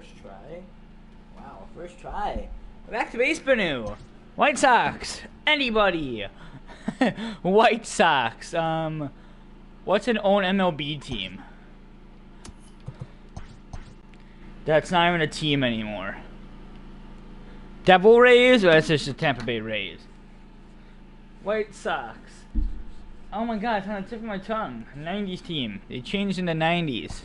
First try. Wow, first try. Back to Basebnnou. White Sox. Anybody. White Sox. What's an own MLB team? That's not even a team anymore. Devil Rays, or that's just the Tampa Bay Rays? White Sox. Oh my god, it's on the tip of my tongue. 90s team. They changed in the 90s.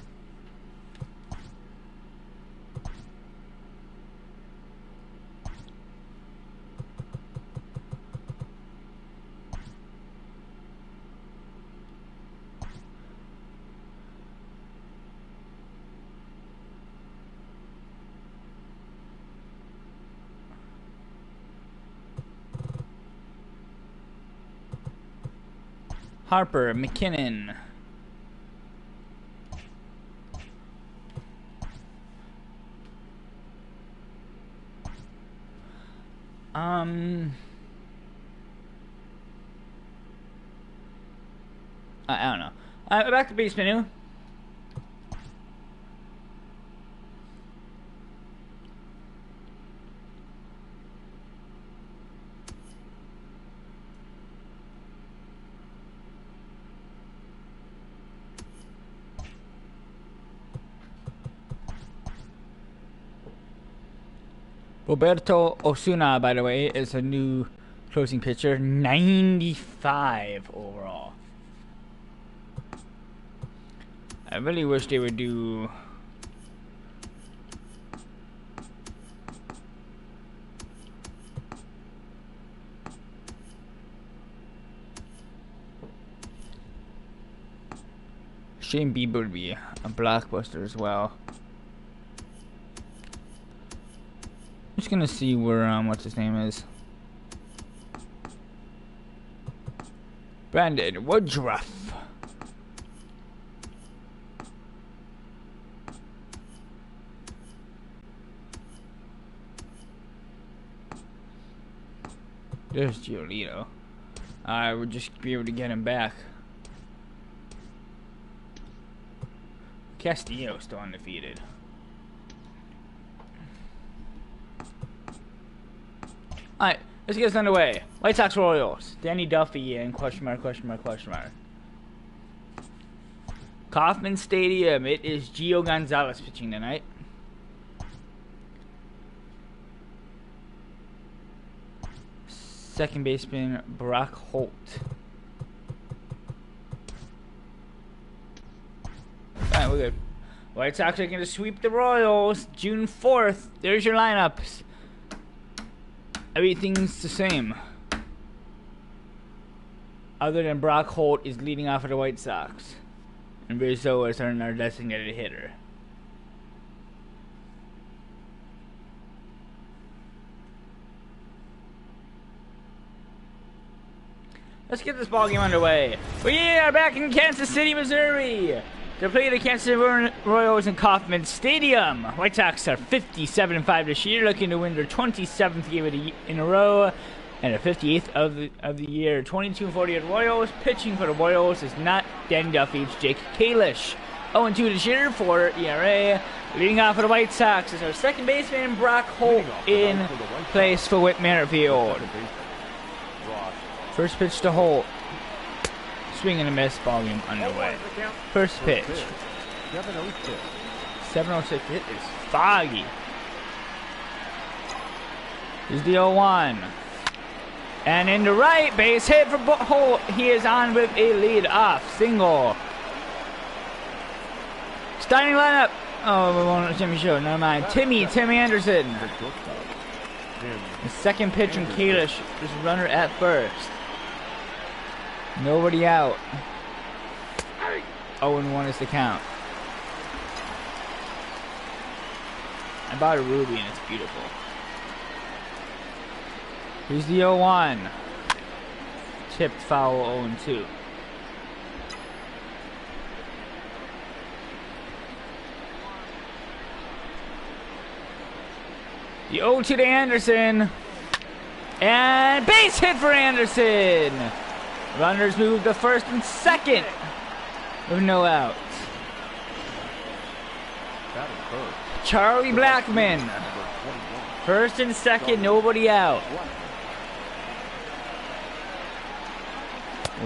Harper, McKinnon. I don't know. Back to Basebnnou. Roberto Osuna, by the way, is a new closing pitcher. 95 overall. I really wish they would do... Shane Bieber would be a blockbuster as well. I'm just gonna see where what's his name is. Brandon Woodruff. There's Giolito. I would just be able to get him back. Castillo still undefeated. Alright, let's get this underway. White Sox Royals. Danny Duffy and question mark. Kauffman Stadium. It is Gio Gonzalez pitching tonight. Second baseman Brock Holt. Alright, we're good. White Sox are going to sweep the Royals June 4th. There's your lineups. Everything's the same. Other than Brock Holt is leading off for the White Sox. And Rizzo is our designated hitter. Let's get this ball game underway. We are back in Kansas City, Missouri to play the Kansas City Royals in Kauffman Stadium. White Sox are 57-5 this year, looking to win their 27th game in a row and the 58th of the year. 22-40 at Royals. Pitching for the Royals is not Danny Duffy, it's Jake Kalish. 0-2 this year for ERA. Leading off for the White Sox is our second baseman Brock Holt in place for Whit Merrifield. First pitch to Holt. Swing and a miss, ball game underway. First pitch. 706. It is foggy. Here's the 0-1. And in the right base hit for Holt. He is on with a lead-off single. Starting lineup. Oh, we won't let Jimmy show. Never mind. Tim Anderson. The second pitch from Kalish. There's a runner at first. Nobody out. 0-1 is the count. I bought a ruby and it's beautiful. Here's the 0-1. Tipped foul 0-2. The 0-2 to Anderson. And base hit for Anderson. Runners move to first and second with no outs. Charlie Blackmon. First and second, nobody out.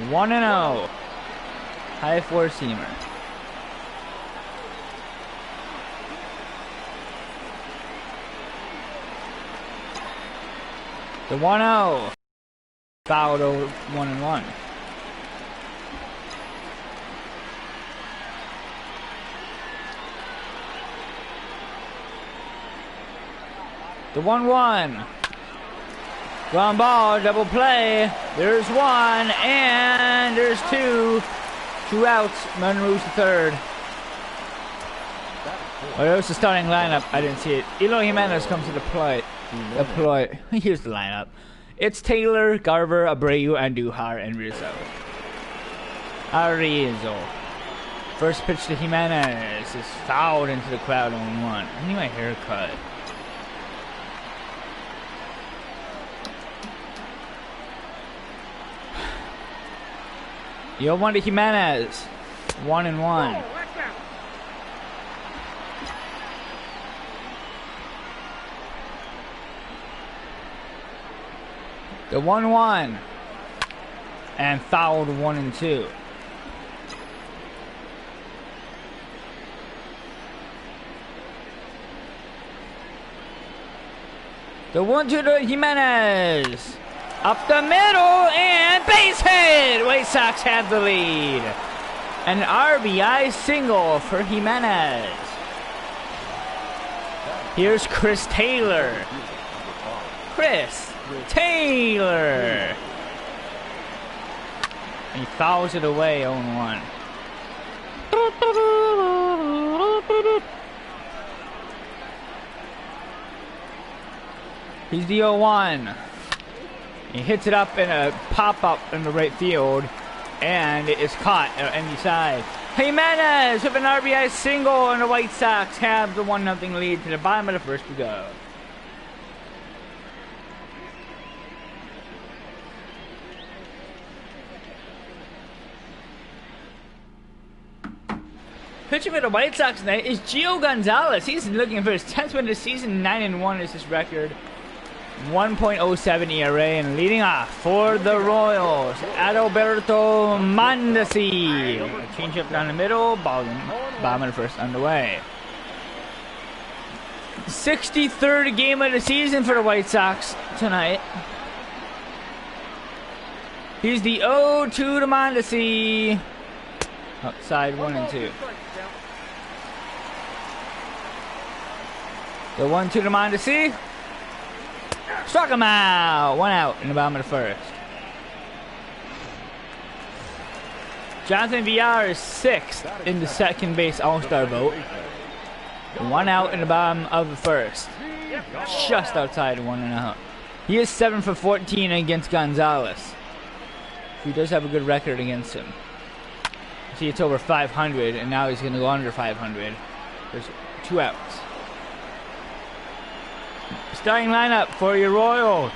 1-0. High four-seamer. The 1-0. Fouled over 1-1. The 1-1. Ground ball, double play. There's one, and there's two. 2 outs. Monroe's the third. Oh, there's the starting lineup. I didn't see it. Eloy Jimenez comes to the plate. Here's the lineup. It's Taylor, Garver, Abreu, Andujar, and Rizzo. Arrizzo. First pitch to Jimenez is fouled into the crowd on 1. I need my haircut. Yo, 1 to Jimenez. 1-1. The 1-1. And fouled 1-2. The 1-2 to Jimenez. Up the middle and base hit! White Sox have the lead. An RBI single for Jimenez. Here's Chris Taylor. Chris Taylor. He fouls it away 0-1. He's the 0-1. He hits it up in a pop-up in the right field, and it is caught on the empty side. Jimenez with an RBI single, and the White Sox have the 1-0 lead to the bottom of the first to go. Pitching for the White Sox tonight is Gio Gonzalez. He's looking for his 10th win of the season. 9-1 is his record. 1.07 ERA, and leading off for the Royals, Adalberto Mondesi. Change up down the middle, bottom of the first underway. 63rd game of the season for the White Sox tonight. He's the 0-2 to Mondesi. Outside 1-2. The 1-2 to Mondesi. Struck him out. 1 out in the bottom of the first. Jonathan Villar is 6th in the second base All-Star vote. 1 out in the bottom of the first. Just outside 1 out. He is 7 for 14 against Gonzalez. He does have a good record against him. See, it's over 500, and now he's going to go under 500. There's 2 outs. Starting lineup for your Royals.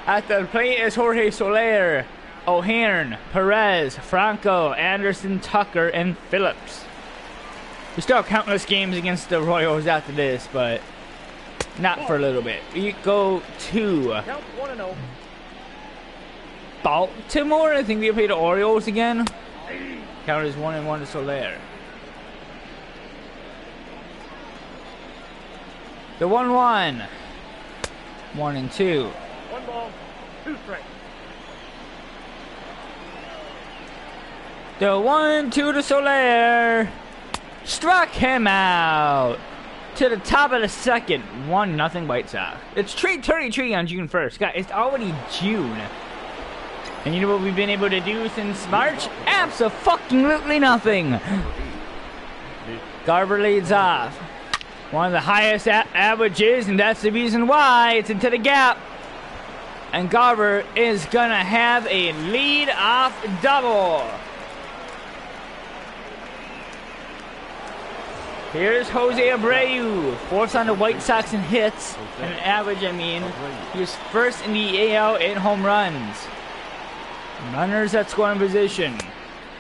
At the plate is Jorge Soler, O'Hearn, Perez, Franco, Anderson, Tucker, and Phillips. We still have countless games against the Royals after this, but not for a little bit. We go to Baltimore. I think we play the Orioles again. Count as 1-1 to Soler. The 1-1. 1-2. 1 ball, 2 strikes. The 1-2 to Soler. Struck him out. To the top of the second. 1-0 White Sox. It's trade 33 on June 1st. Guys, it's already June. And you know what we've been able to do since March? Abso-fucking-lutely nothing. Garver leads off. One of the highest averages, and that's the reason why. It's into the gap. And Garver is going to have a lead-off double. Here's Jose Abreu, 4th on the White Sox in hits, and an average, I mean. He was 1st in the AL in home runs. Runners at scoring position.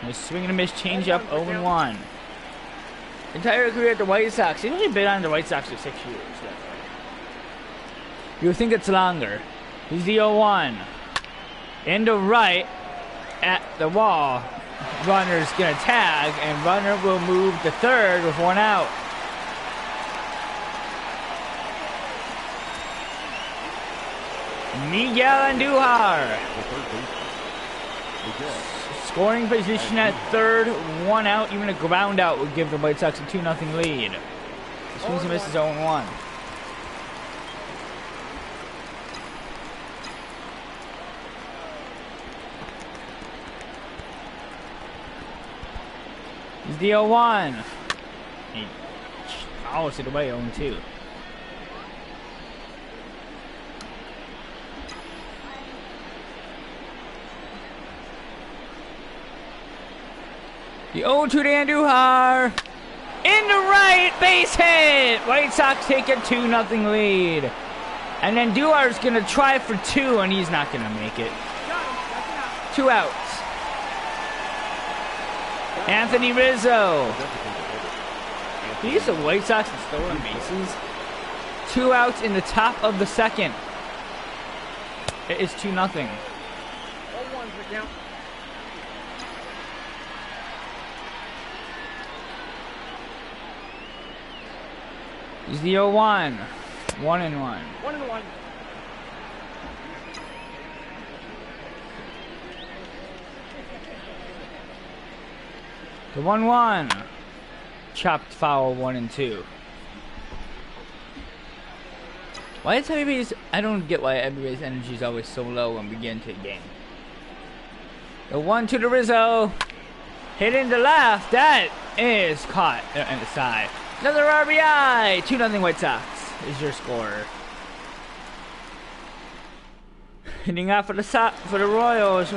A swing and a miss changeup, 0-1. Entire career at the White Sox. He's only been on the White Sox for 6 years. You would think it's longer. He's the 0-1. Into right at the wall. Runner's gonna tag, and runner will move to third with 1 out. Miguel Andujar. Scoring position at third, 1 out. Even a ground out would give the White Sox a 2-0 lead. Swings and misses 0-1. He's the 0-1. He almost hit away 0-2. The 0-2 to Andujar. Into right, base hit. White Sox take a 2-0 lead. And then Andujar's gonna try for 2, and he's not gonna make it. 2 outs. Anthony Rizzo. He's the White Sox in stolen bases. 2 outs in the top of the second. It is 2-0. He's the 0-1. 1-1. 1-1. The 1-1. Chopped foul 1-2. Why is everybody's... I don't get why everybody's energy is always so low when we get into a game. The 1-2 to Rizzo. Hit into left. That is caught in the side. Another RBI. 2-0 White Sox is your score. Hitting out for the Royals.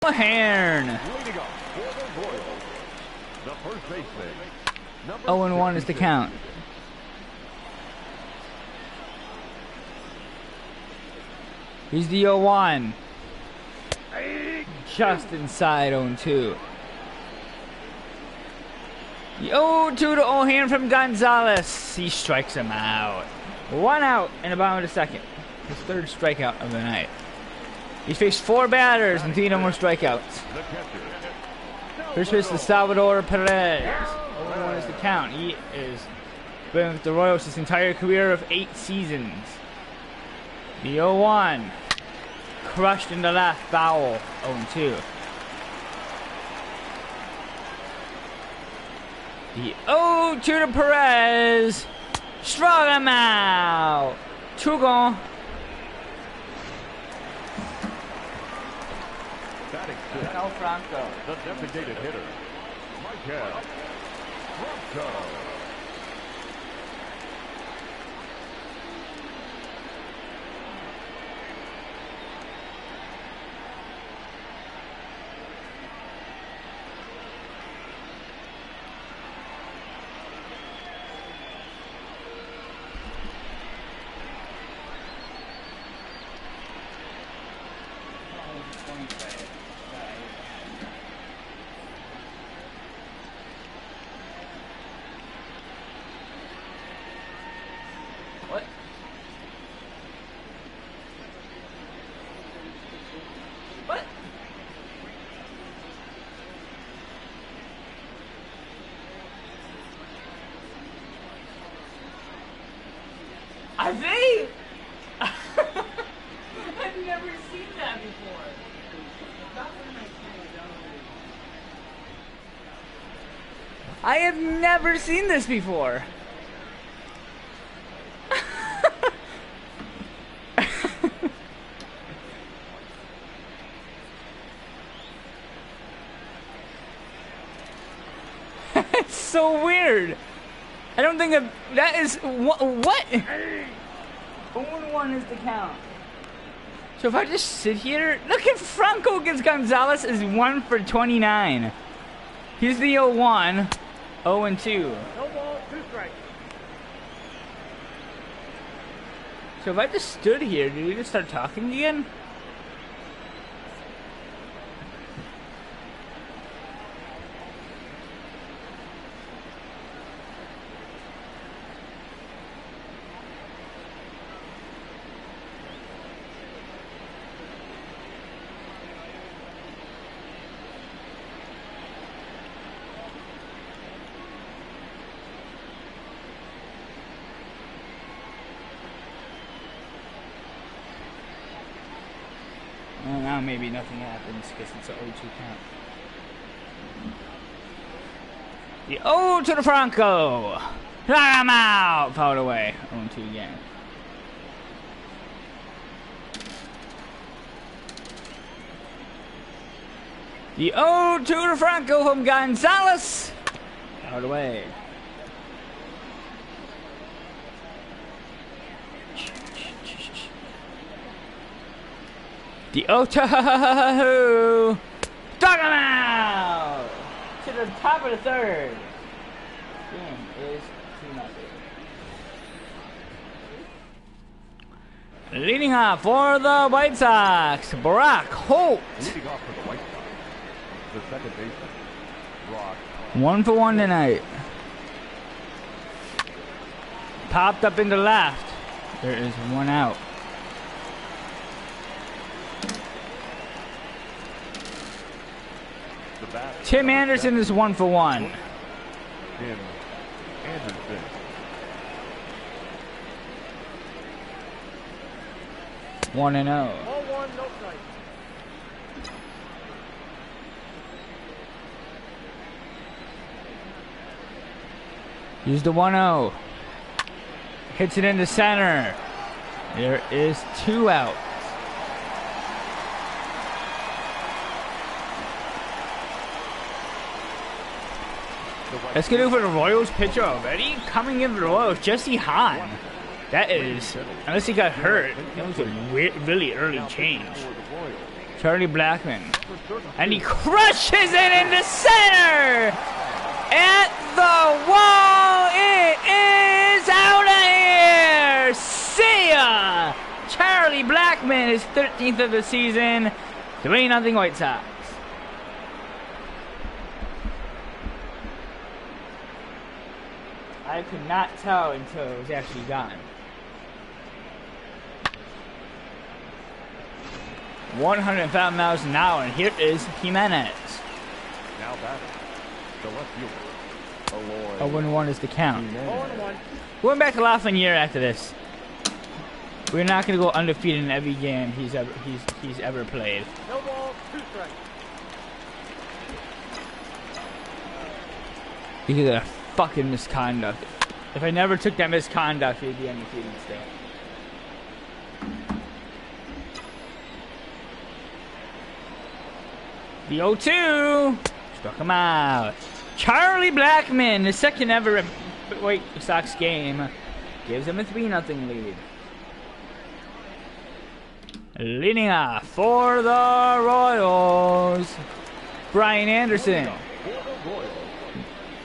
O'Hearn. 0-1 is the count. He's the 0-1. Just inside 0-2. The 0-2 to O'Hearn from Gonzalez. He strikes him out. 1 out in the bottom of the second. His 3rd strikeout of the night. He's faced 4 batters and 3 no more strikeouts. First pitch to Salvador Perez. 0-1 is the count. He is been with the Royals his entire career of 8 seasons. The 0-1. Crushed in the left foul. 0-2. The 0-2 to Perez. Struck him out. 2 gone. Al Franco. The designated hitter, Michael Franco. What? What? I think I've never seen that before. I have never seen this before. It's so weird. I don't think that is what? 0-1 is the count. So if I just sit here, look at Franco against Gonzalez is 1 for 29. He's the 0-1, 0-2. No ball, 2 strikes. So if I just stood here, did we just start talking again? And now maybe nothing happens because it's an 0-2 count. The 0 to the Franco. I'm out. Fouled away. 0-2 again. The 0 to the Franco from Gonzalez. Fouled away. The 0-2. Dug him out. To the top of the third. Game is 2-0. Leading off for the White Sox, Brock Holt. Leading off for the White Sox, the second baseman, Brock. 1 for 1 tonight. Popped up in the left. There is 1 out. Tim Anderson is 1 for 1. Tim Anderson. One and 0. All one, no strike. Here's the 1-0. Hits it into center. There is 2 out. Let's get over the Royals pitcher already. Coming in for the Royals, Jesse Hahn. That is, unless he got hurt, that was a really early change. Charlie Blackmon. And he crushes it into center! At the wall, it is out of here! See ya! Charlie Blackmon is 13th of the season. 3-0 White Sox. I could not tell until it was actually gone. 105 miles an hour, and here is Jimenez. Now batting, the left fielder, Aloy. 0-1 is the count. 0-1. Going back to Lafreniere after this. We're not going to go undefeated in every game he's ever played. No ball, 2 strikes. Because of that fucking misconduct. If I never took that misconduct, he'd be undefeated still. The 0-2 struck him out. Charlie Blackmon, his second ever White Sox game, gives him a 3-0 lead. Leading off for the Royals, Brian Anderson.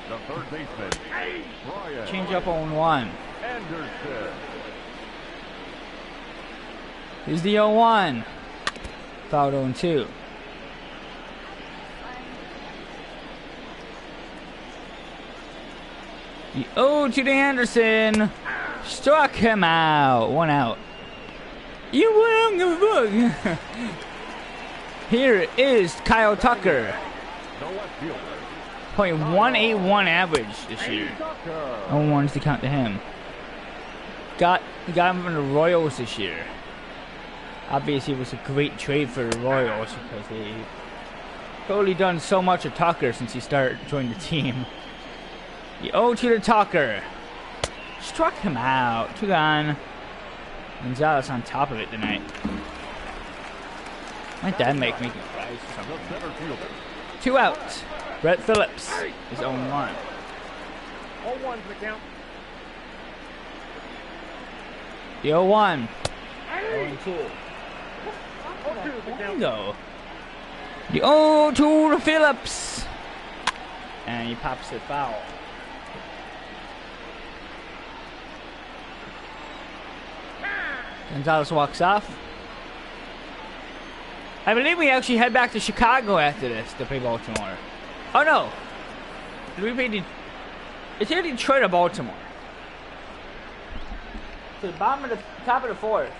The third baseman, Brian. Change up 0-1. Anderson. Here's the 0-1. Fouled 0-2. The 0 to Anderson. Struck him out. 1 out. You won't give a fuck. Here is Kyle Tucker. The left fielder, .181 average this year. Tucker. 0-1's the count to him. Got him from the Royals this year. Obviously, it was a great trade for the Royals because they totally done so much of Tucker since he joined the team. The 0 to the Tucker. Struck him out. 2 gone. Gonzalez on top of it tonight. Might that make me surprised or The something? center fielder, 2 outs. Brett Phillips is 0-1. 0-1 for the count. The 0-1. 0-2. 0-2 for the count. Go. The 0-2 to Phillips. And he pops it foul. Gonzalez walks off. I believe we actually head back to Chicago after this to play Baltimore. Oh no. Did we play it's either Detroit or Baltimore. To the bottom of the top of the 4th.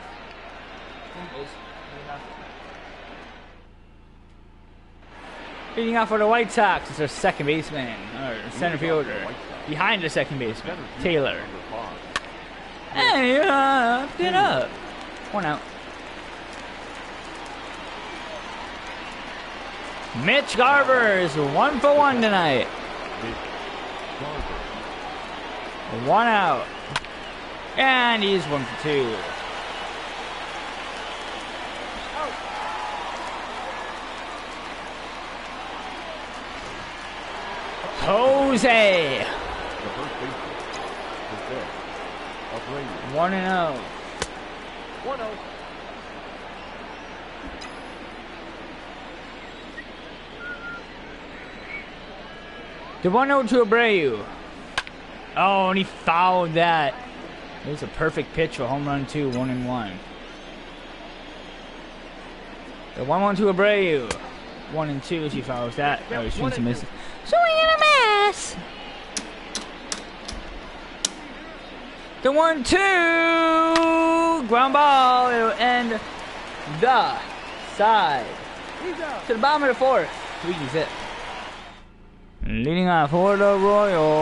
Leading off for the White Sox is their second baseman, or center fielder. Behind the second baseman, Taylor. Hey, get up. 1 out. Mitch Garver is 1 for 1 tonight. Mitch Garver. 1 out. And he's 1 for 2. Jose. The first baseman is there. 1 and 0. 1-0. The 1-0 to Abreu. Oh, and he fouled that. It was a perfect pitch for home run 2, 1 and 1. The 1-1 to Abreu. 1 and 2, she fouls that. Oh, she swings and misses. Swing and a miss. The 1-2. Ground ball. It'll end the side. To the bottom of the 4th. 3-zip. Leading off for the Royal,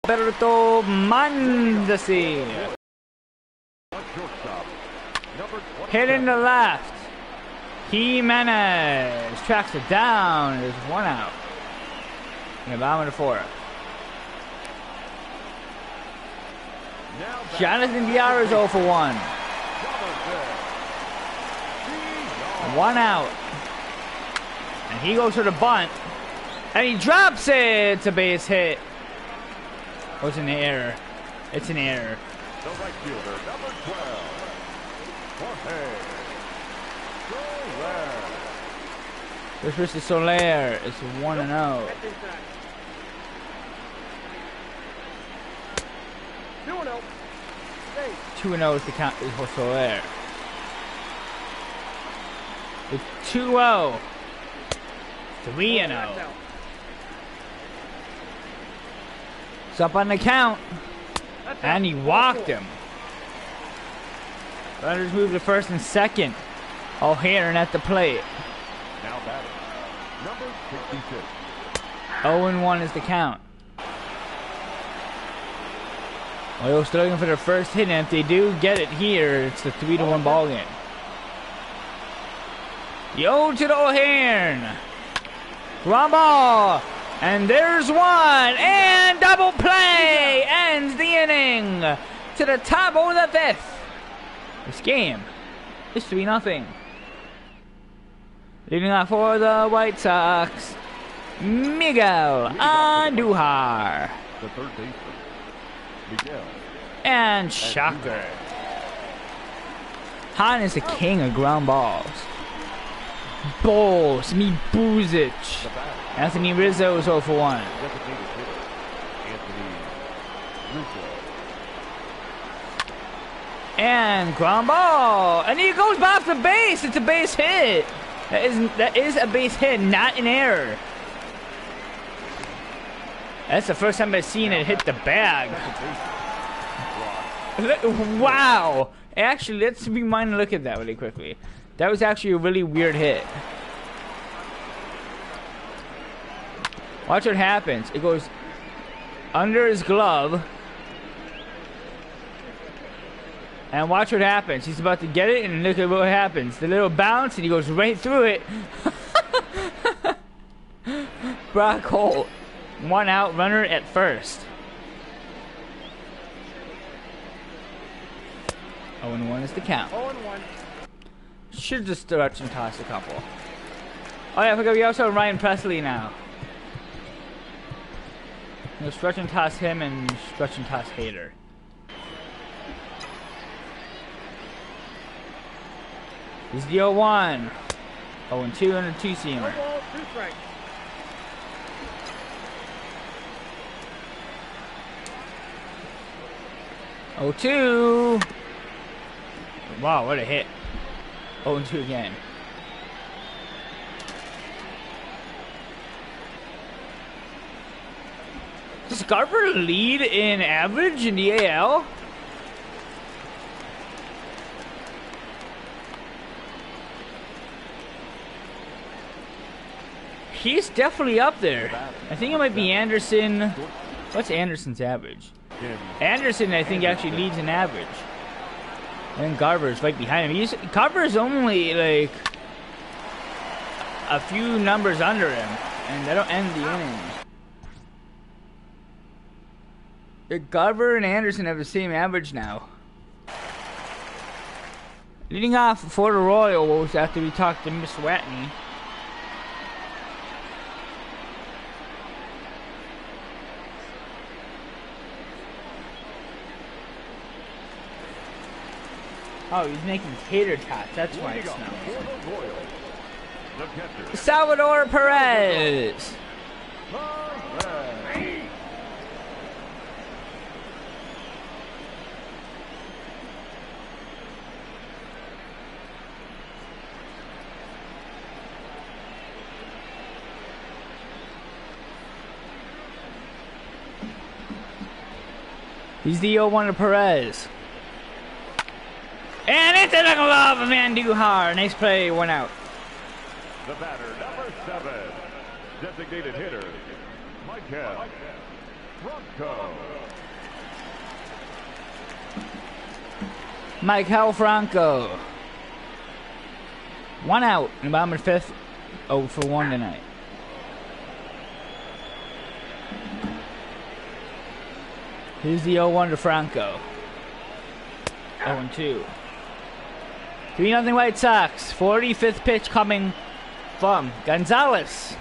Roberto Mondesi. Hit in the left. Jimenez tracks it down. There's 1 out. In the bottom of the 4th. Jonathan Diarra is 0 for 1. 1 out. And he goes for the bunt. And he drops it. It's a base hit. Oh, it's an error. It's an error. The right fielder, number 12. Jorge Soler. This versus Soler. It's 1 and 0. 2-0. 2 and 0 is the count for Soler. It's 2-0. 3 and 0. It's up on the count. And he walked him. Runners move to first and second. O'Hearn at the plate. Now batting, number 66. 0 and 1 is the count. Royals still looking for their first hit, and if they do get it here, it's the 3-1 ball game. Yo to the O'Hearn. Ground ball. And there's 1. And double play ends the inning. To the top of the 5th. This game is 3-0. Leading off for the White Sox, Miguel Andujar. The third baseman, Miguel. And shocker. Han is the king of ground balls. Balls, me Buzic. Anthony Rizzo is 0 for 1. Designated hitter, Anthony Rizzo. And ground ball. And he goes off the base. It's a base hit. That is a base hit, not an error. That's the first time I've seen it hit the bag. Wow. Actually, let's rewind and look at that really quickly. That was actually a really weird hit. Watch what happens. It goes under his glove. And watch what happens. He's about to get it, and look at what happens. The little bounce, and he goes right through it. Brock Holt. 1 out, runner at first. 0-1 is the count. 0-1. Should just stretch and toss a couple. Oh yeah, I forgot we also have Ryan Presley now. We'll stretch and toss him and stretch and toss Hader. He's the 0-1. 0-2 and a 2-seamer. 1 ball, 2 strikes. Oh, 2. Wow, what a hit. 0-2 again. Does Garver lead in average in the AL? He's definitely up there. I think it might be Anderson. What's Anderson's average? Anderson, I think, actually leads in average. And Garver's right behind him. Garver's only like a few numbers under him, and that'll end the inning. Garver and Anderson have the same average now. Leading off for the Royals after we talked to Miss Watney. Oh, he's making tater tots. That's why it's not. Salvador Perez. He's the 0-1 to Perez. And it's a glove of Andujar. Nice play, 1 out. The batter, number 7, designated hitter, Michael Franco. Michael Franco. 1 out in the bottom of the 5th. 0 for 1 tonight. Here's the 0-1 to Franco. 0-2. 3-0 White Sox. 45th pitch coming from Gonzalez.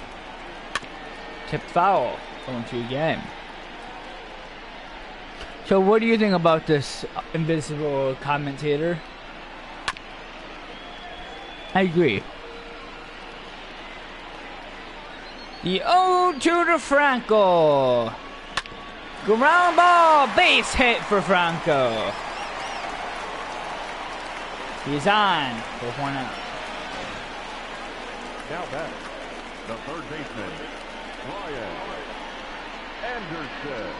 Tipped foul. 0-2 again. So what do you think about this invisible commentator? I agree. The 0-2 to Franco. Ground ball, base hit for Franco. He's on for 1 out. Now back, the third baseman, Ryan Anderson.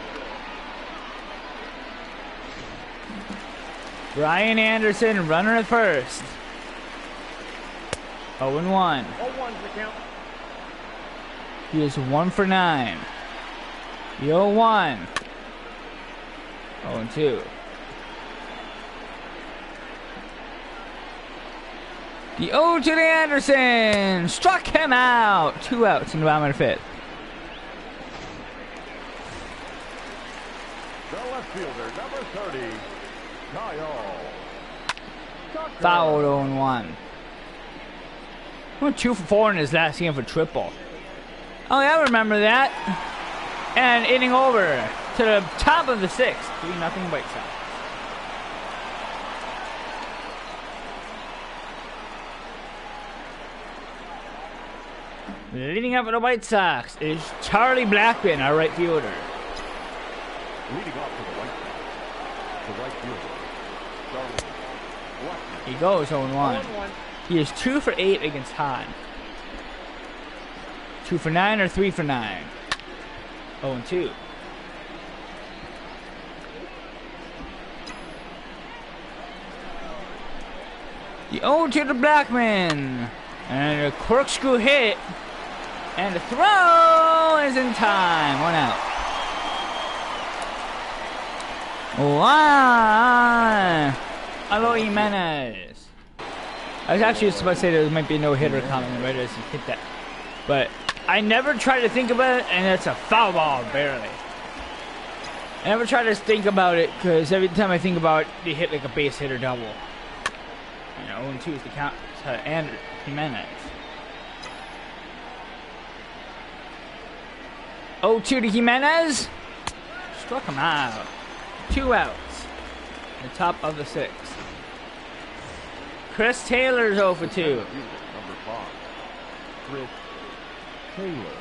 Ryan Anderson, runner at first. 0-1. 0-1's the count. He is 1 for 9. The 0-1. 0-2. The 0-2 to Anderson. Struck him out. 2 outs in the bottom of the 5th. The left fielder, number 30, Kyle. Fouled 0-1. Went 2 for 4 in his last game for triple. Oh, yeah, I remember that. And inning over to the top of the 6th. 3-0 White Sox. Leading up for the White Sox is Charlie Blackmon, our right fielder. Leading off for the White Sox, the right fielder, Charlie Blackmon. He goes 0-1. 0-1. He is 2 for 8 against Hahn. 2 for 9 or 3 for 9. 0-2. The 0-2 to Blackmon. And a corkscrew hit. And the throw is in time. 1 out. Wow. Aloy Jimenez. I was actually just about to say there might be no hitter coming right as he hit that. But I never try to think about it, and it's a foul ball, barely. I never try to think about it, because every time I think about it, they hit like a base hit or double. You know, 0-2 is the count to Andrew Jimenez. 0-2 to Jimenez. Struck him out. 2 outs. The top of the 6th. Chris Taylor's 0 for 2. Number 5, Chris Taylor.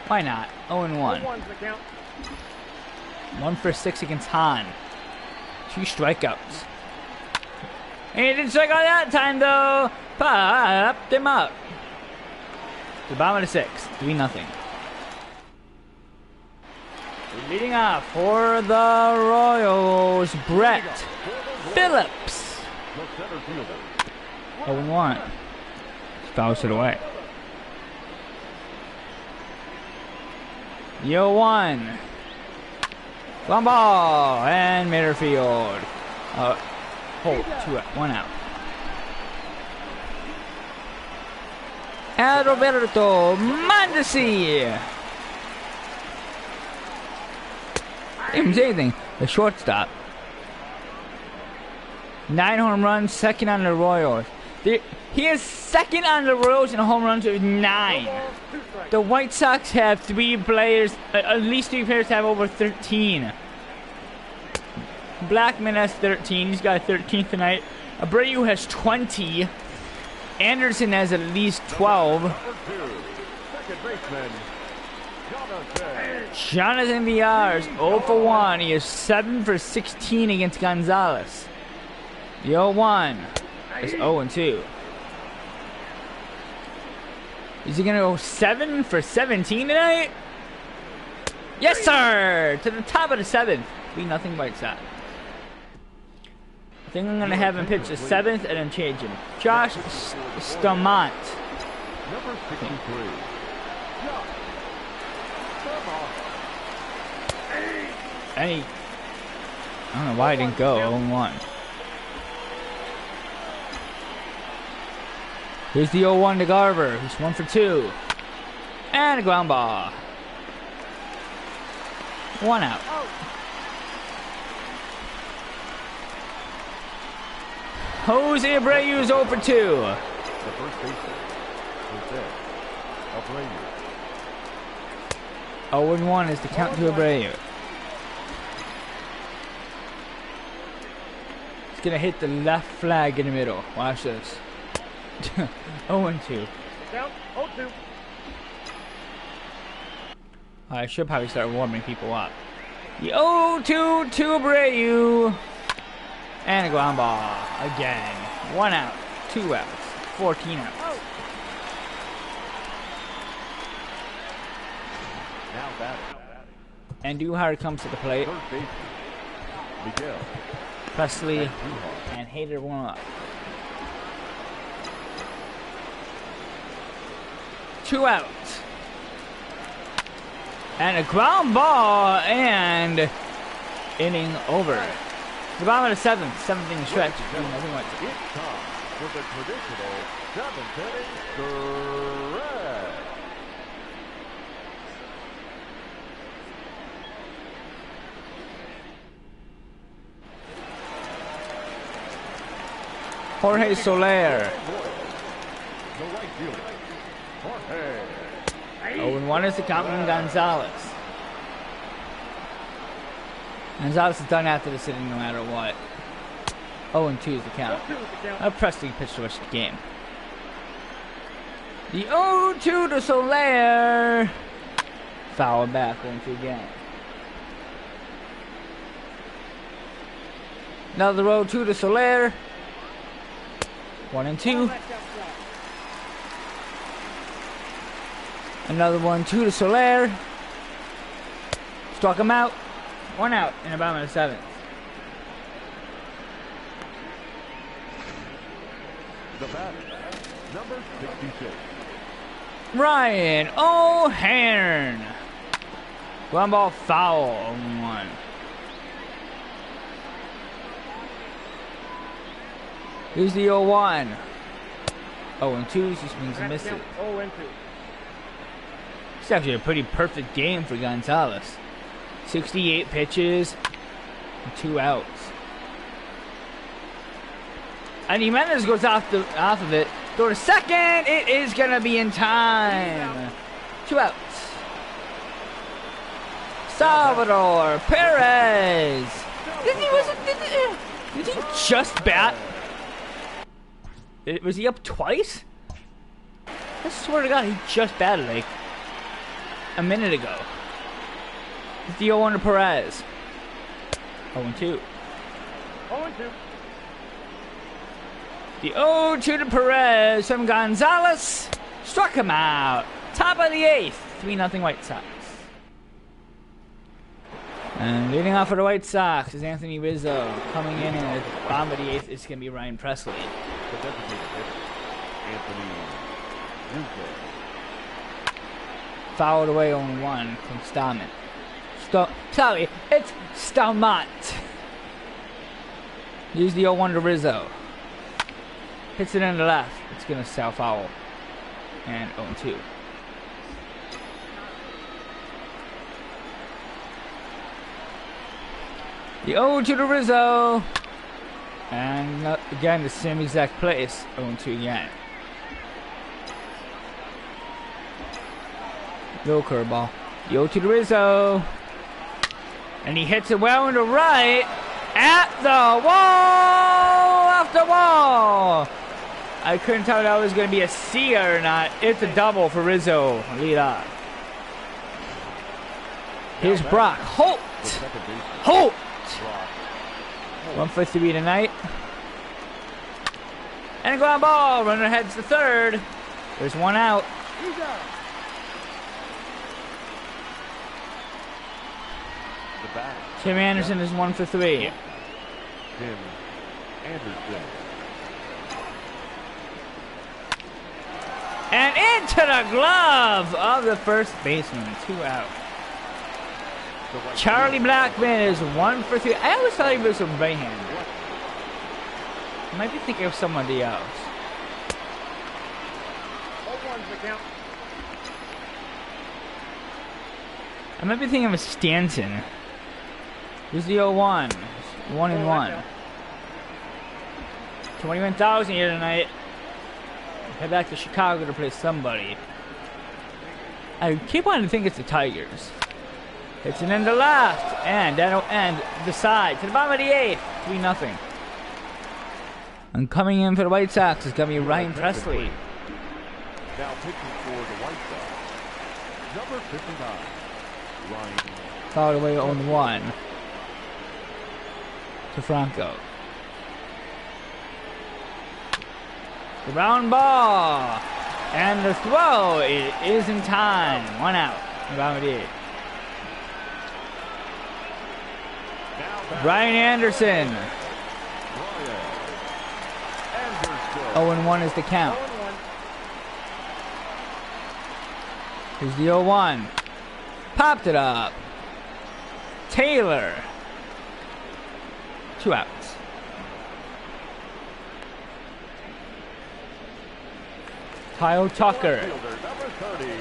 Why not? 0-1. 0-1's the count. 1 for 6 against Hahn. 2 strikeouts. And he didn't strike out that time though. Popped him up. The bottom of the 6th. 3-0. Leading off for the Royals, Brett Phillips. The center fielder, 0-1. Fouls it away. The 0-1. One ball and Mitterfield. Hold 1 out. And Roberto Mondesi. Didn't say anything. The shortstop. 9 home runs, second on the Royals. He is second on the Royals in home runs with 9. The White Sox have 3 players, at least 3 players have over 13. Blackman has 13. He's got 13 tonight. Abreu has 20. Anderson has at least 12. Jonathan Villar is 0 for 1. He is 7 for 16 against Gonzalez. The 0-1 is 0-2. Is he going to go 7 for 17 tonight? Yes, sir! To the top of the 7th. 3-0 White Sox. I think I'm going to have him pitch the 7th and then change him. Josh Stamont. Number 63. I don't know why I didn't go 0-1. Here's the 0-1 to Garver. He's 1 for 2. And a ground ball. 1 out. Jose Abreu is 0 for 2. The first baseman, Abreu. 0-1 is the count to Abreu. He's gonna hit the left flag in the middle. Watch this. 0-2. Count 0-2. I should probably start warming people up. The 0-2 to Abreu. And a ground ball again. 1 out, 2 outs, 14 outs. Now batting. And Duhart comes to the plate. Third baseman, Miguel. Presley and Hader one up. 2 outs. And a ground ball and inning over. The bottom of the 7th, 7th inning stretch. It's time for the traditional 7th inning stretch. Jorge Soler. The right fielder, Jorge. 0-1 is the count from Gonzalez. Gonzalez is done after the sitting no matter what. 0-2 is the count. Presley pitched the rest of the game. The 0-2 to Soler. Foul back, 1-2 again. Another 0-2 to Soler. 1-2. Another 1-2 to Soler. Struck him out. 1 out in the bottom of the 7th. The batter, number 66. Ryan O'Hearn. Ground ball foul. 0-1. Here's the 0-1. 0-2. He swings and misses. 0-2. It's actually a pretty perfect game for Gonzalez. 68 pitches, and 2 outs. And Jimenez goes off of it. Go to second. It is gonna be in time. 2 outs. Salvador Perez. Did he just bat? Was he up twice? I swear to God, he just batted like a minute ago. It's the 0-1 to Perez. 0-2. 0-2. The 0-2 to Perez from Gonzalez. Struck him out. Top of the 8th. 3-0 White Sox. And leading off for the White Sox is Anthony Rizzo. Coming in at the bottom of the 8th is going to be Ryan Presley. The designated hitter, Anthony Rizzo. Fouled away 0-1 from Stamont. Sorry, it's Stamont. Use the 0-1 to Rizzo. Hits it in the left. It's going to foul. And 0-2. The 0-2 to Rizzo. And again, the same exact place. 0-2 again. Little curveball. The 0-2 to Rizzo. And he hits it well into right. At the wall! Off the wall! I couldn't tell if that was going to be a C or not. It's a double for Rizzo. Lead off. Here's Brock. Holt! Holt! 1 for 3 tonight. And a ground ball. Runner heads to third. There's one out. Tim Anderson is 1 for 3. Tim Anderson. And into the glove of the first baseman. 2 out. Charlie Blackman is 1 for 3. I always thought he was a right-hander. I might be thinking of somebody else. 0-1's the count. I might be thinking of a Stanton. Here's the 0-1. 1-1. 21,000 here tonight. Head back to Chicago to play somebody. I keep wanting to think it's the Tigers. It's an end to left, and that'll end the side to the bottom of the 8th. 3-0. And coming in for the White Sox is going to be Ryan Presley. Now pitching for the White Sox, number 59, Ryan. Fouled away 0-1 to Franco. The round ball, and the throw is in time. 1 out. Bottom of the 8th. Brian Anderson. 0-1 is the count. Here's the 0-1. Popped it up. Taylor. 2 outs. Kyle Tucker. Number 30,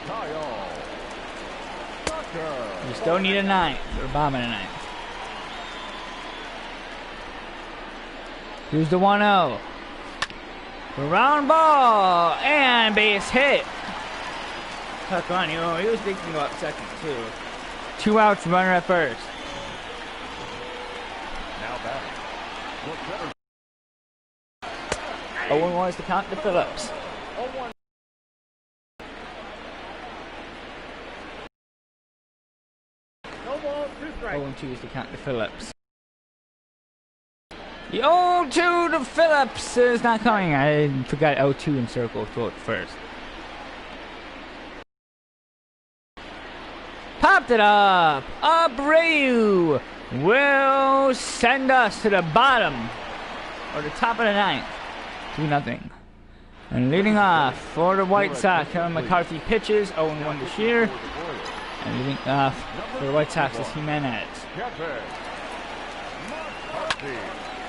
Kyle Tucker. You still need a 9th. Or bombing a 9th. Here's the 1-0. The round ball and base hit. Tucker on, he was thinking about second too. 2 outs, runner at first. Now batting. 0-1 is the count to Phillips. 0-1. No ball, 2 strikes. 0-2 is the count to Phillips. The 0-2 to Phillips is not coming. I forgot 0-2 in circle. Throw it first. Popped it up. Abreu will send us to the bottom or the top of the 9th. 2-0. And leading off for the White Sox, Kevin McCarthy pitches. 0-1 to Shear. And leading off for the White Sox is Jimenez.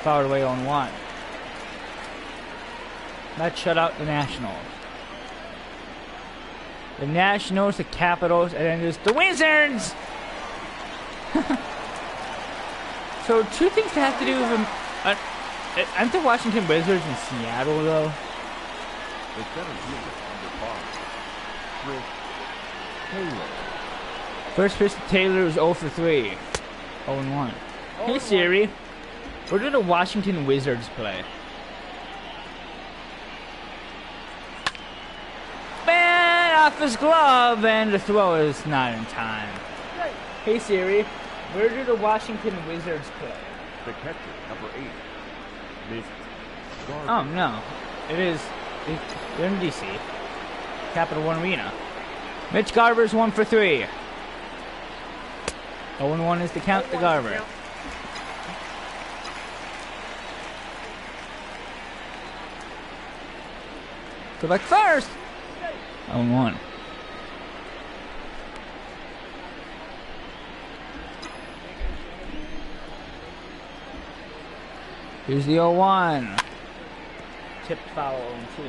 Fouled away 0-1. That shut out the Nationals. The Nationals, the Capitals, and then there's the Wizards! So 2 things to have to do with them. Aren't the Washington Wizards in Seattle, though? The center fielder under par, Chris Taylor. First pitch to Taylor was 0 for 3. 0-1. Hey Siri, where do the Washington Wizards play? Man, off his glove, and the throw is not in time. Hey Siri, where do the Washington Wizards play? The catcher, number 8, Miss Garber. Oh no, they're in DC. Capital One Arena. Mitch Garber's 1 for 3. 0-1 is the count to Garber. Go back first. 0-1. Here's the 0-1. Tipped foul 0-2.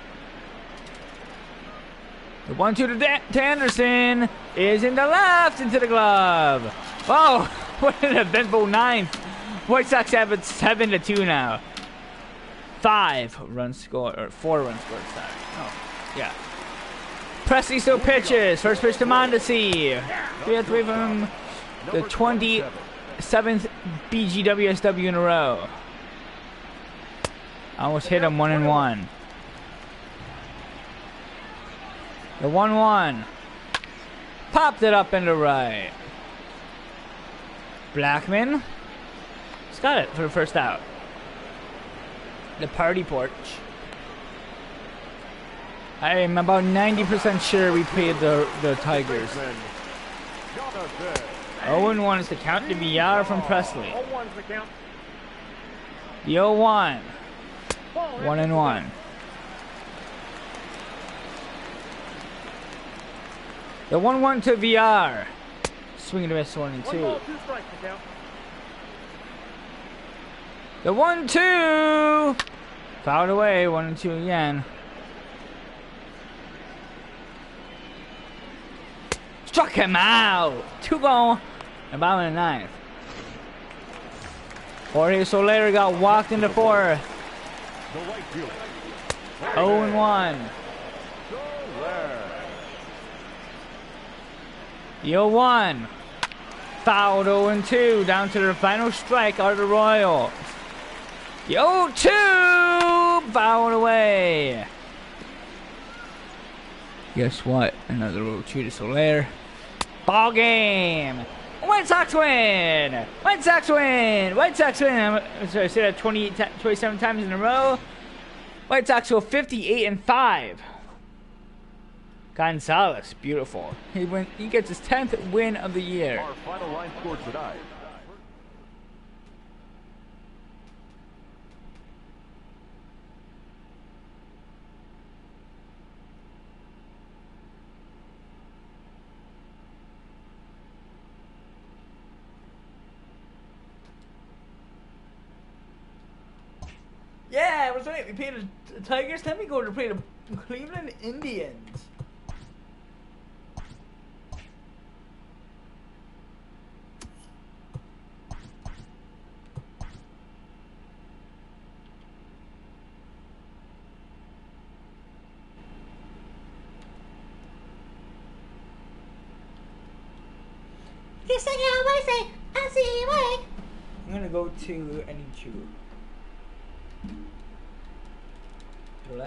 The 1-2 to Anderson is in the left into the glove. Oh, what an eventful ninth. White Sox have it 7-2 now. 5-run score, or 4-run score. Sorry. Oh, yeah. Presley still pitches. First pitch to Mondesi. 3-3 from the 27th BGWSW in a row. Almost hit him 1-1. The 1-1. Popped it up into right. Blackman. He's got it for the first out. The party porch. I am about 90% sure we played the Tigers. 0-1 is the count to VR from Presley. 0-1's the count. The 0-1. 1-1. The 1-1 to VR. Swing and a miss, 1-2. 1 ball, 2 strikes the count. The 1-2. Fouled away, 1-2 again. Struck him out. 2 gone. About in the 9th. Jorge Soler got walked into 4th. 0-1. The 0-1. Fouled 0-2. Down to the final strike out of the Royals. The 0-2. Fouled away. Guess what? Another 0-2 to Soler. Ball game. White Sox win. White Sox win. White Sox win. I'm sorry, I said that 27 times in a row. White Sox go 58-5. Gonzalez, beautiful. He gets his 10th win of the year. Our final line score tonight. Yeah, I was right. We played the Tigers. Then we go to play the Cleveland Indians. I'm gonna go to any two. Let me.